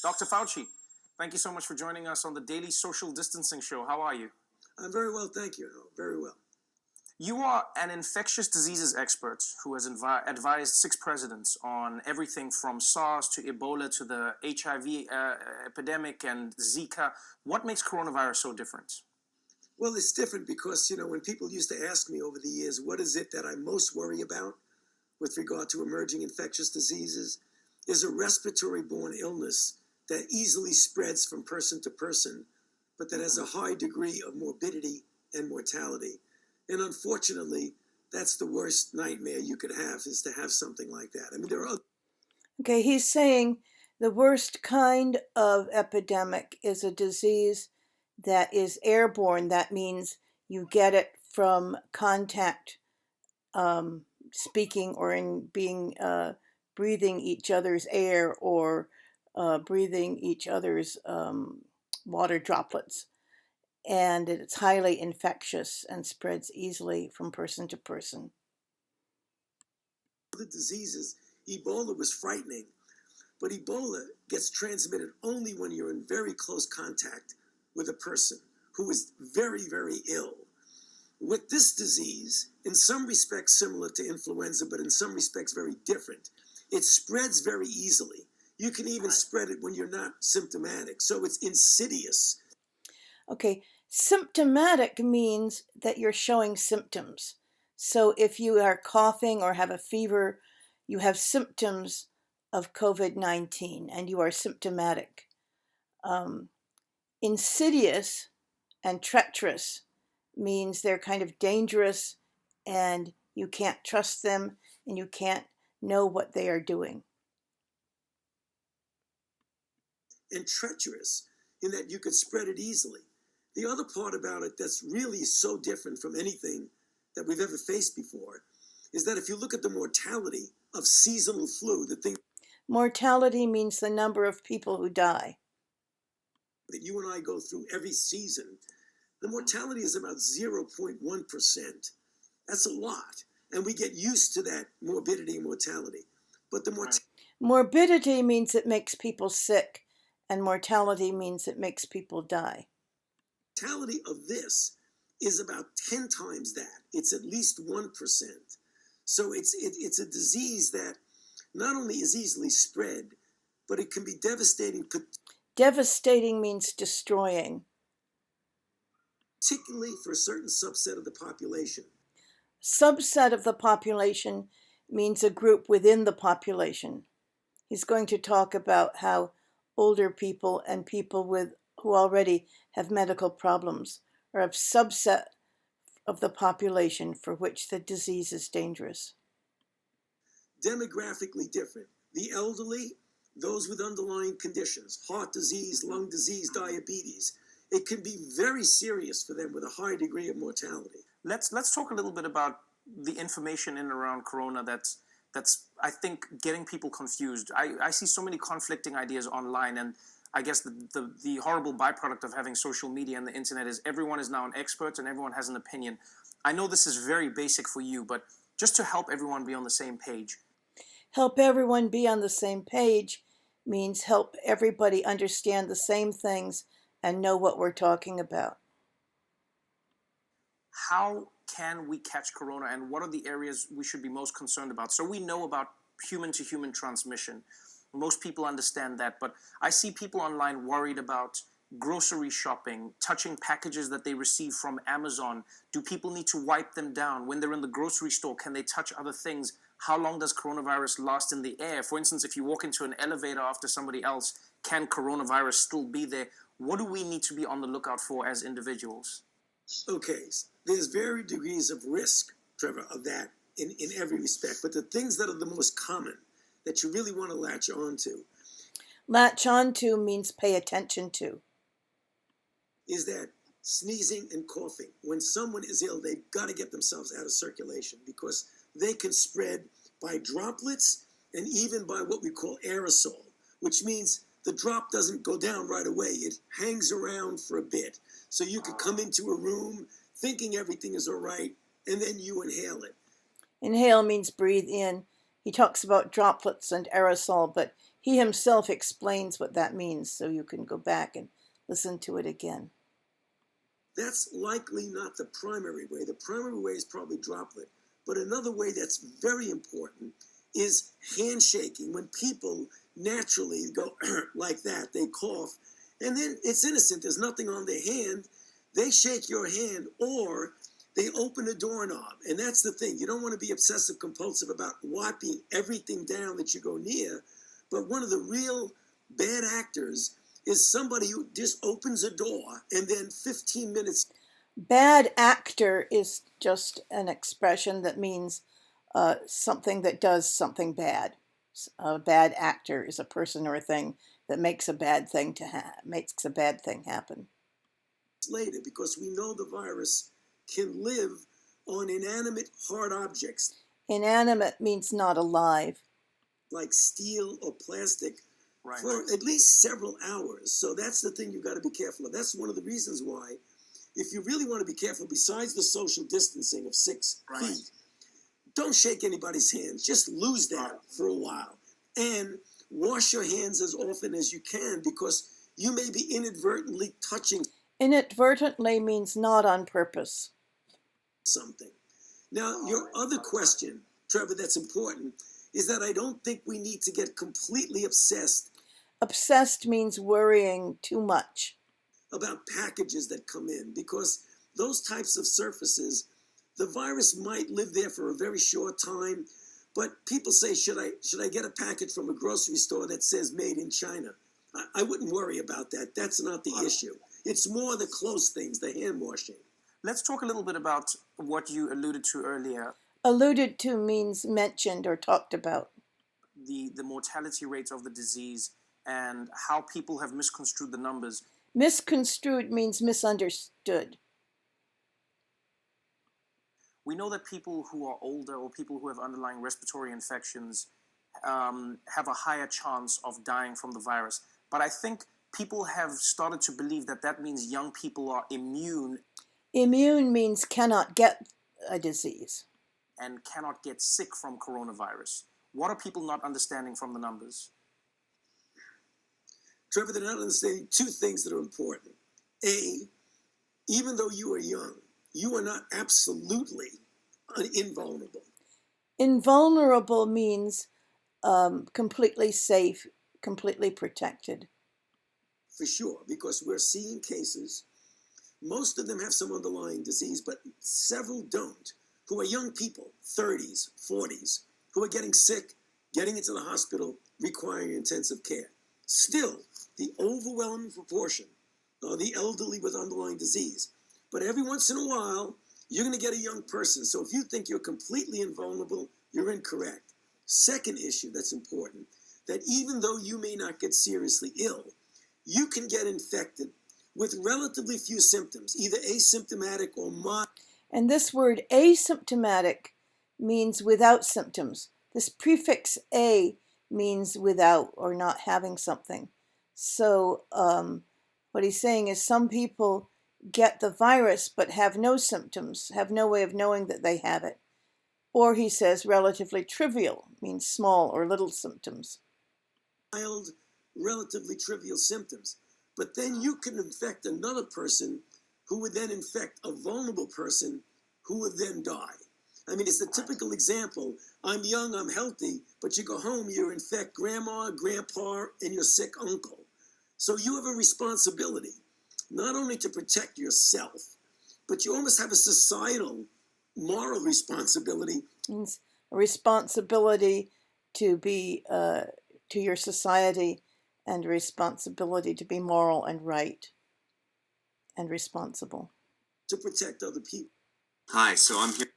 Dr. Fauci, thank you so much for joining us on the Daily Social Distancing Show. How are you? I'm very well, thank you. Very well. You are an infectious diseases expert who has advised 6 presidents on everything from SARS to Ebola to the HIV epidemic and Zika. What makes coronavirus so different? Well, it's different because, when people used to ask me over the years, what is it that I most worry about with regard to emerging infectious diseases, is a respiratory-borne illness that easily spreads from person to person, but that has a high degree of morbidity and mortality. And unfortunately, that's the worst nightmare you could have, is to have something like that. I mean, there are other... Okay, he's saying the worst kind of epidemic is a disease that is airborne. That means you get it from contact, speaking or in being breathing each other's air or breathing each other's water droplets. And it's highly infectious and spreads easily from person to person. The diseases, Ebola was frightening, but Ebola gets transmitted only when you're in very close contact with a person who is very, very ill. With this disease, in some respects similar to influenza, but in some respects very different, it spreads very easily. You can even spread it when you're not symptomatic, so it's insidious. Okay, symptomatic means that you're showing symptoms. So if you are coughing or have a fever, you have symptoms of COVID-19 and you are symptomatic. Insidious and treacherous means they're kind of dangerous and you can't trust them and you can't know what they are doing. And treacherous in that you could spread it easily. The other part about it that's really so different from anything that we've ever faced before is that if you look at the mortality of seasonal flu, the thing... Mortality means the number of people who die. That you and I go through every season, the mortality is about 0.1%. That's a lot. And we get used to that morbidity and mortality. But the morbidity means it makes people sick, and mortality means it makes people die. Mortality of this is about 10 times that. It's at least 1%. So it's a disease that not only is easily spread, but it can be devastating. Devastating means destroying. Particularly for a certain subset of the population. Subset of the population means a group within the population. He's going to talk about how older people and people who already have medical problems are a subset of the population for which the disease is dangerous. Demographically different. The elderly, those with underlying conditions, heart disease, lung disease, diabetes, it can be very serious for them with a high degree of mortality. Let's talk a little bit about the information in and around corona that's I think getting people confused. I see so many conflicting ideas online, and I guess the horrible byproduct of having social media and the internet is everyone is now an expert and everyone has an opinion. I know this is very basic for you, but just to help everyone be on the same page. Help everyone be on the same page means help everybody understand the same things and know what we're talking about. How can we catch corona, and what are the areas we should be most concerned about? So we know about human-to-human transmission. Most people understand that, but I see people online worried about grocery shopping, touching packages that they receive from Amazon. Do people need to wipe them down? When they're in the grocery store, can they touch other things? How long does coronavirus last in the air? For instance, if you walk into an elevator after somebody else, can coronavirus still be there? What do we need to be on the lookout for as individuals? Okay, there's varied degrees of risk, Trevor, of that in every respect. But the things that are the most common that you really want to latch on to. Latch on to means pay attention to. Is that sneezing and coughing. When someone is ill, they've got to get themselves out of circulation because they can spread by droplets and even by what we call aerosol, which means the drop doesn't go down right away. It hangs around for a bit. So you could come into a room thinking everything is all right, and then you inhale it. Inhale means breathe in. He talks about droplets and aerosol, but He himself explains what that means, so you can go back and listen to it again. That's likely not the primary way. The primary way is probably droplet. But another way that's very important is handshaking. When people naturally go like that, they cough, and then it's innocent. There's nothing on their hand. They shake your hand, or they open a doorknob. And that's the thing. You don't want to be obsessive compulsive about wiping everything down that you go near. But one of the real bad actors is somebody who just opens a door and then 15 minutes. Bad actor is just an expression that means something that does something bad. A bad actor is a person or a thing that makes a bad thing happen. Later, because we know the virus can live on inanimate hard objects. Inanimate means not alive. Like steel or plastic, Right. for at least several hours. So that's the thing you've got to be careful of. That's one of the reasons why, if you really want to be careful, besides the social distancing of 6 Right. feet, don't shake anybody's hands. Just lose that for a while. And wash your hands as often as you can, because you may be inadvertently touching Inadvertently means not on purpose. something. Now, your other question, Trevor, that's important, is that I don't think we need to get completely obsessed Obsessed means worrying too much. about packages that come in, because those types of surfaces, the virus might live there for a very short time. But people say, should I get a package from a grocery store that says made in China? I wouldn't worry about that. That's not the issue. It's more the close things, the hand washing. Let's talk a little bit about what you alluded to earlier, Alluded to means mentioned or talked about. the mortality rates of the disease and how people have misconstrued the numbers. Misconstrued means misunderstood. We know that people who are older or people who have underlying respiratory infections have a higher chance of dying from the virus. But I think people have started to believe that that means young people are immune Immune means cannot get a disease. and cannot get sick from coronavirus. What are people not understanding from the numbers? Trevor, they're not understanding two things that are important. A, even though you are young, you are not absolutely invulnerable. Invulnerable means completely safe, completely protected. For sure, because we're seeing cases. Most of them have some underlying disease, but several don't, who are young people, 30s, 40s, who are getting sick, getting into the hospital, requiring intensive care. Still, the overwhelming proportion are the elderly with underlying disease. But every once in a while, you're going to get a young person. So if you think you're completely invulnerable, you're incorrect. Second issue that's important, that even though you may not get seriously ill, you can get infected with relatively few symptoms, either asymptomatic or mild. And this word asymptomatic means without symptoms. This prefix a means without or not having something. So what he's saying is some people get the virus but have no symptoms, have no way of knowing that they have it. Or he says relatively trivial, means small or little symptoms. Mild, relatively trivial symptoms. But then you can infect another person who would then infect a vulnerable person who would then die. I mean, it's the typical example. I'm young, I'm healthy, but you go home, you infect grandma, grandpa, and your sick uncle. So you have a responsibility, not only to protect yourself, but you almost have a societal moral responsibility. Means a responsibility to be to your society, and a responsibility to be moral and right and responsible. To protect other people. Hi, so I'm here.